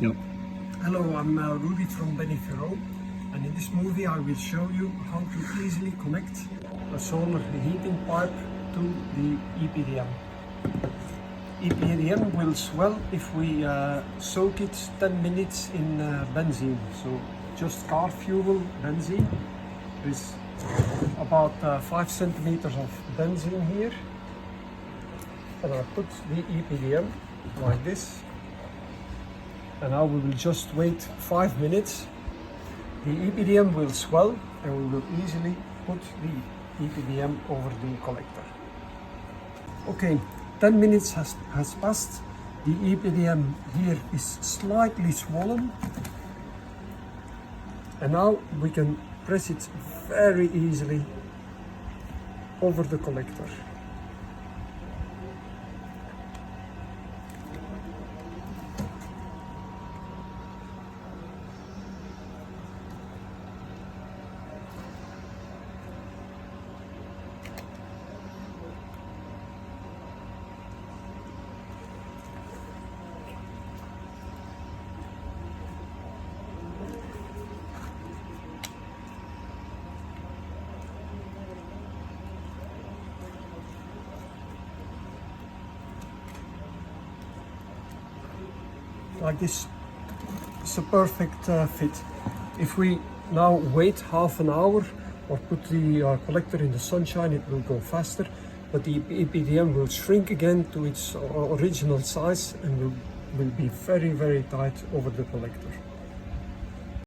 Yep. Hello, I'm Rudy from Benifero, and in this movie I will show you how to easily connect a solar heating pipe to the EPDM. EPDM will swell if we soak it 10 minutes in benzene, so just car fuel benzene. There's about 5 centimeters of benzene here, and I put the EPDM like this. And now we will just wait 5 minutes. The EPDM will swell and we will easily put the EPDM over the collector. Okay, 10 minutes has passed. The EPDM here is slightly swollen. And now we can press it very easily over the collector. Like this, it's a perfect fit. If we now wait half an hour or put the collector in the sunshine, it will go faster, but the EPDM will shrink again to its original size and will be very, very tight over the collector.